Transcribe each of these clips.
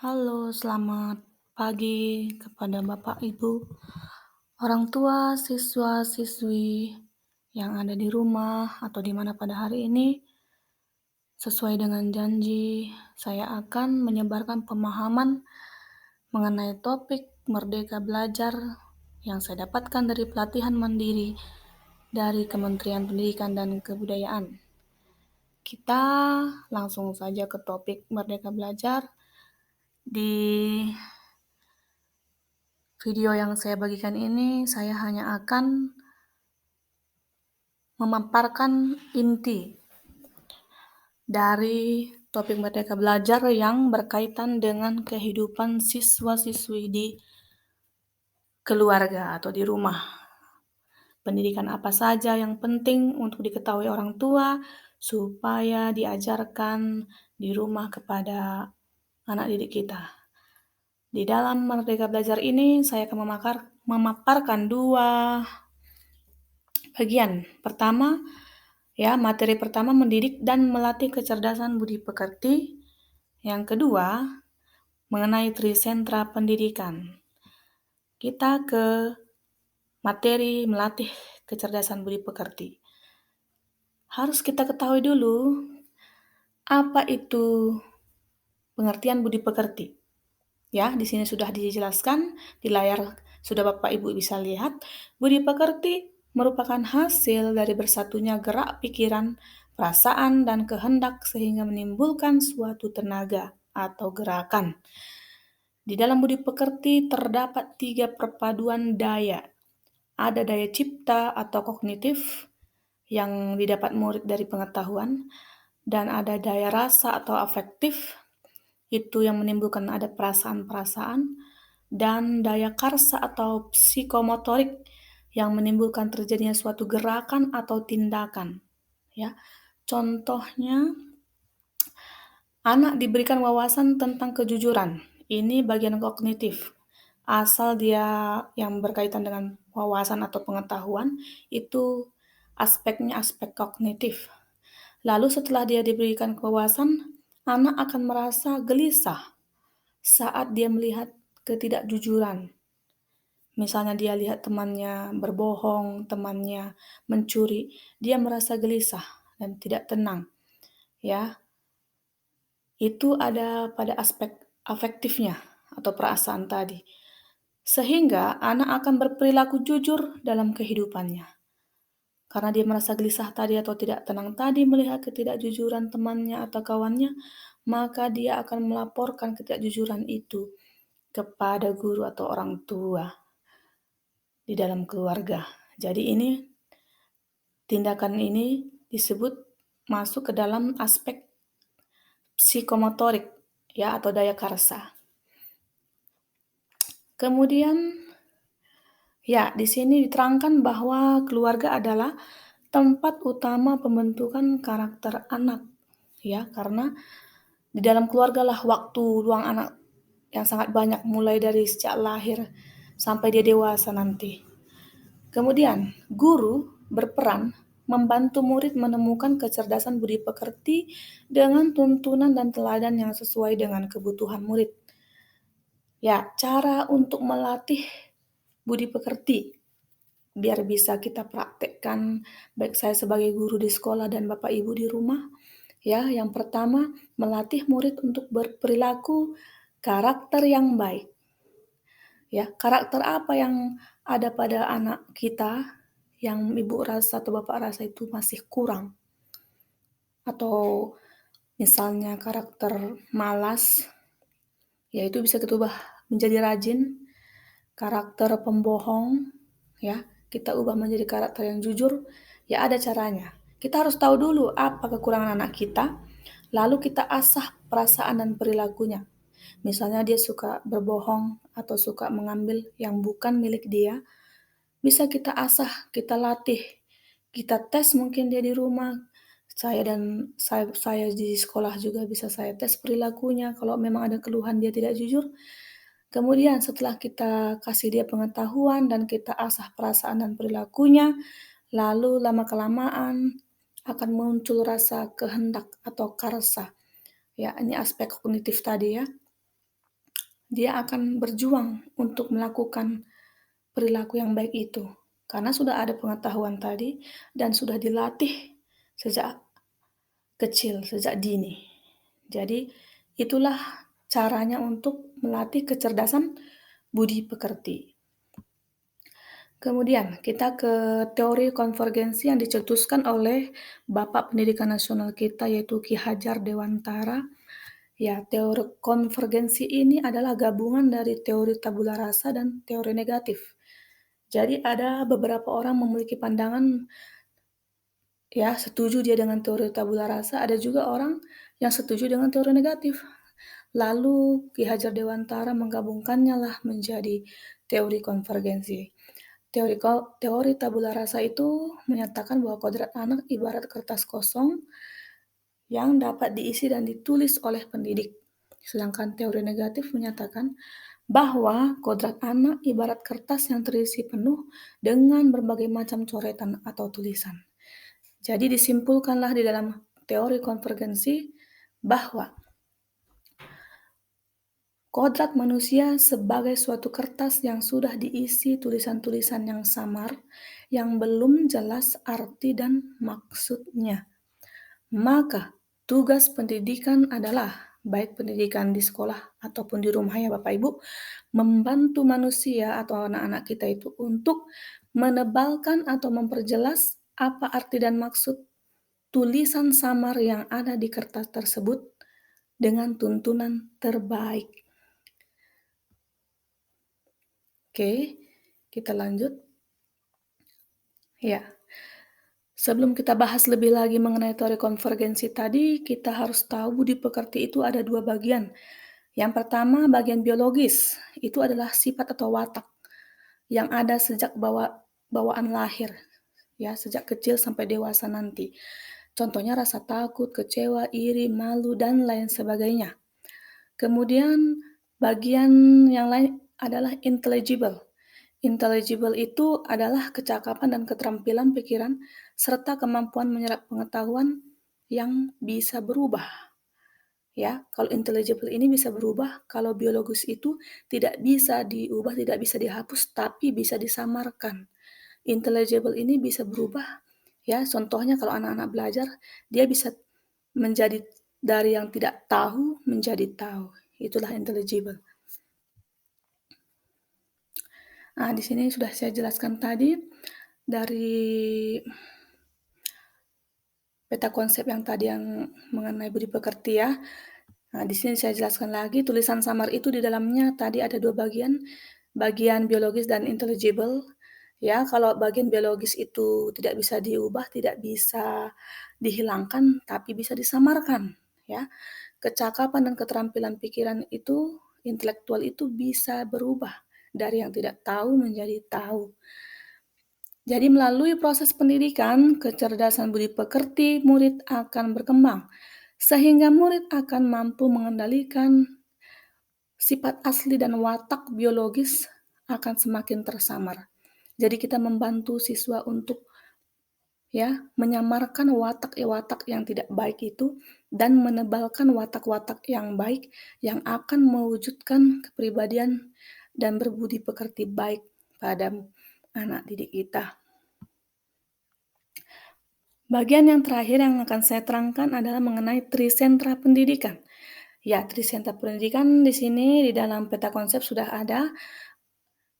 Halo, selamat pagi kepada Bapak, Ibu, orang tua, siswa-siswi yang ada di rumah atau di mana pada hari ini. Sesuai dengan janji, saya akan menyebarkan pemahaman mengenai topik Merdeka Belajar yang saya dapatkan dari pelatihan mandiri dari Kementerian Pendidikan dan Kebudayaan. Kita langsung saja ke topik Merdeka Belajar. Di video yang saya bagikan ini, saya hanya akan memaparkan inti dari topik Merdeka Belajar yang berkaitan dengan kehidupan siswa-siswi di keluarga atau di rumah. Pendidikan apa saja yang penting untuk diketahui orang tua supaya diajarkan di rumah kepada anak didik kita. Di dalam Merdeka Belajar ini, saya akan memaparkan dua bagian. Pertama, materi pertama mendidik dan melatih kecerdasan budi pekerti. Yang kedua, mengenai trisentra pendidikan. Kita ke materi melatih kecerdasan budi pekerti. Harus kita ketahui dulu apa itu pengertian budi pekerti. Ya, di sini sudah dijelaskan di layar, sudah Bapak Ibu bisa lihat. Budi pekerti merupakan hasil dari bersatunya gerak pikiran, perasaan, dan kehendak sehingga menimbulkan suatu tenaga atau gerakan. Di dalam budi pekerti terdapat 3 perpaduan daya. Ada daya cipta atau kognitif yang didapat murid dari pengetahuan, dan ada daya rasa atau afektif, itu yang menimbulkan ada perasaan-perasaan, dan daya karsa atau psikomotorik yang menimbulkan terjadinya suatu gerakan atau tindakan. Ya, contohnya anak diberikan wawasan tentang kejujuran. Ini bagian kognitif. Asal dia yang berkaitan dengan wawasan atau pengetahuan, itu aspeknya aspek kognitif. Lalu setelah dia diberikan wawasan, anak akan merasa gelisah saat dia melihat ketidakjujuran. Misalnya dia lihat temannya berbohong, temannya mencuri, dia merasa gelisah dan tidak tenang. Ya, itu ada pada aspek afektifnya atau perasaan tadi. Sehingga anak akan berperilaku jujur dalam kehidupannya. Karena dia merasa gelisah tadi atau tidak tenang tadi melihat ketidakjujuran temannya atau kawannya, maka dia akan melaporkan ketidakjujuran itu kepada guru atau orang tua di dalam keluarga. Jadi tindakan ini disebut masuk ke dalam aspek psikomotorik, ya, atau daya karsa. Kemudian, ya, di sini diterangkan bahwa keluarga adalah tempat utama pembentukan karakter anak, ya, karena di dalam keluarga lah waktu luang anak yang sangat banyak, mulai dari sejak lahir sampai dia dewasa nanti. Kemudian, guru berperan membantu murid menemukan kecerdasan budi pekerti dengan tuntunan dan teladan yang sesuai dengan kebutuhan murid. Ya, cara untuk melatih budi pekerti biar bisa kita praktekkan, baik saya sebagai guru di sekolah dan Bapak Ibu di rumah. Ya, yang pertama, melatih murid untuk berperilaku karakter yang baik. Ya, karakter apa yang ada pada anak kita yang Ibu rasa atau Bapak rasa itu masih kurang? Atau misalnya karakter malas, ya itu bisa kita ubah menjadi rajin. Karakter pembohong, ya, kita ubah menjadi karakter yang jujur, ya ada caranya. Kita harus tahu dulu apa kekurangan anak kita, lalu kita asah perasaan dan perilakunya. Misalnya dia suka berbohong atau suka mengambil yang bukan milik dia, bisa kita asah, kita latih, kita tes mungkin dia di rumah. Saya di sekolah juga bisa saya tes perilakunya, kalau memang ada keluhan dia tidak jujur. Kemudian setelah kita kasih dia pengetahuan dan kita asah perasaan dan perilakunya, lalu lama-kelamaan akan muncul rasa kehendak atau karsa. Ya, ini aspek kognitif tadi ya. dia akan berjuang untuk melakukan perilaku yang baik itu. Karena sudah ada pengetahuan tadi dan sudah dilatih sejak kecil, sejak dini. Jadi itulah caranya untuk melatih kecerdasan budi pekerti. Kemudian kita ke teori konvergensi yang dicetuskan oleh Bapak Pendidikan Nasional kita yaitu Ki Hajar Dewantara. Ya, teori konvergensi ini adalah gabungan dari teori tabula rasa dan teori negatif. Jadi ada beberapa orang memiliki pandangan ya setuju dia dengan teori tabula rasa, ada juga orang yang setuju dengan teori negatif. Lalu Ki Hajar Dewantara menggabungkannya lah menjadi teori konvergensi. Teori tabula rasa itu menyatakan bahwa kodrat anak ibarat kertas kosong yang dapat diisi dan ditulis oleh pendidik. Sedangkan teori negatif menyatakan bahwa kodrat anak ibarat kertas yang terisi penuh dengan berbagai macam coretan atau tulisan. Jadi disimpulkanlah di dalam teori konvergensi bahwa kodrat manusia sebagai suatu kertas yang sudah diisi tulisan-tulisan yang samar, yang belum jelas arti dan maksudnya. Maka tugas pendidikan adalah, baik pendidikan di sekolah ataupun di rumah ya Bapak Ibu, membantu manusia atau anak-anak kita itu untuk menebalkan atau memperjelas apa arti dan maksud tulisan samar yang ada di kertas tersebut dengan tuntunan terbaik. Oke, kita lanjut. Ya, sebelum kita bahas lebih lagi mengenai teori konvergensi tadi, kita harus tahu budi pekerti itu ada dua bagian. Yang pertama, bagian biologis, itu adalah sifat atau watak yang ada sejak bawaan lahir, ya, sejak kecil sampai dewasa nanti. Contohnya rasa takut, kecewa, iri, malu, dan lain sebagainya. Kemudian bagian yang lain adalah intelligible. Intelligible itu adalah kecakapan dan keterampilan pikiran serta kemampuan menyerap pengetahuan yang bisa berubah. Ya, kalau intelligible ini bisa berubah, kalau biologis itu tidak bisa diubah, tidak bisa dihapus, tapi bisa disamarkan. Intelligible ini bisa berubah, ya. Contohnya kalau anak-anak belajar, dia bisa menjadi dari yang tidak tahu menjadi tahu. Itulah intelligible. Nah, di sini sudah saya jelaskan tadi dari peta konsep yang tadi yang mengenai budi pekerti ya. Nah, di sini saya jelaskan lagi tulisan samar itu di dalamnya tadi ada dua bagian biologis dan intelligible. Ya, kalau bagian biologis itu tidak bisa diubah, tidak bisa dihilangkan, tapi bisa disamarkan. Ya, kecakapan dan keterampilan pikiran itu, intelektual itu bisa berubah dari yang tidak tahu menjadi tahu. Jadi melalui proses pendidikan, kecerdasan budi pekerti murid akan berkembang, sehingga murid akan mampu mengendalikan sifat asli dan watak biologis akan semakin tersamar. Jadi kita membantu siswa untuk ya menyamarkan watak-watak yang tidak baik itu dan menebalkan watak-watak yang baik yang akan mewujudkan kepribadian dan berbudi pekerti baik pada anak didik kita. Bagian yang terakhir yang akan saya terangkan adalah mengenai trisentra pendidikan. Ya, trisentra pendidikan di sini di dalam peta konsep sudah ada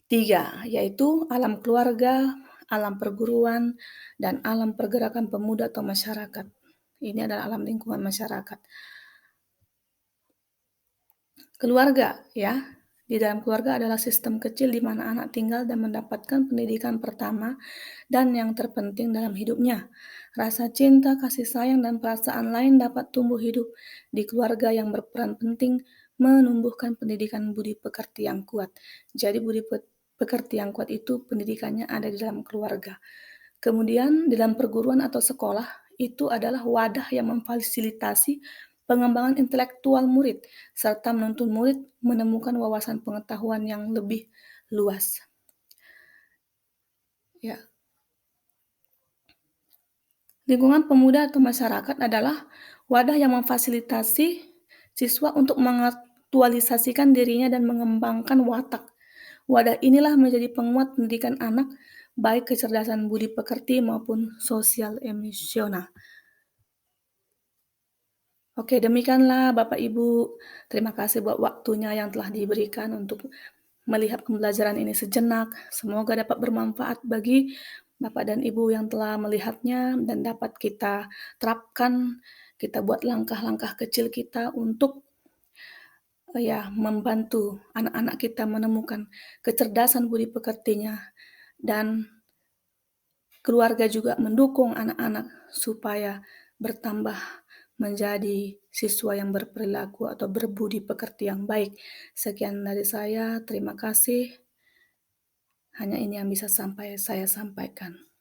3, yaitu alam keluarga, alam perguruan, dan alam pergerakan pemuda atau masyarakat. Ini adalah alam lingkungan masyarakat. Keluarga, ya. Di dalam keluarga adalah sistem kecil di mana anak tinggal dan mendapatkan pendidikan pertama dan yang terpenting dalam hidupnya. Rasa cinta, kasih sayang, dan perasaan lain dapat tumbuh hidup di keluarga yang berperan penting menumbuhkan pendidikan budi pekerti yang kuat. Jadi budi pekerti yang kuat itu pendidikannya ada di dalam keluarga. Kemudian di dalam perguruan atau sekolah itu adalah wadah yang memfasilitasi pengembangan intelektual murid serta menuntun murid menemukan wawasan pengetahuan yang lebih luas. Ya. Lingkungan pemuda atau masyarakat adalah wadah yang memfasilitasi siswa untuk mengaktualisasikan dirinya dan mengembangkan watak. Wadah inilah menjadi penguat pendidikan anak, baik kecerdasan budi pekerti maupun sosial emosional. Oke, demikianlah Bapak Ibu. Terima kasih buat waktunya yang telah diberikan untuk melihat pembelajaran ini sejenak. Semoga dapat bermanfaat bagi Bapak dan Ibu yang telah melihatnya dan dapat kita terapkan, kita buat langkah-langkah kecil kita untuk ya membantu anak-anak kita menemukan kecerdasan budi pekertinya dan keluarga juga mendukung anak-anak supaya bertambah menjadi siswa yang berperilaku atau berbudi pekerti yang baik. Sekian dari saya, terima kasih. Hanya ini yang bisa sampai saya sampaikan.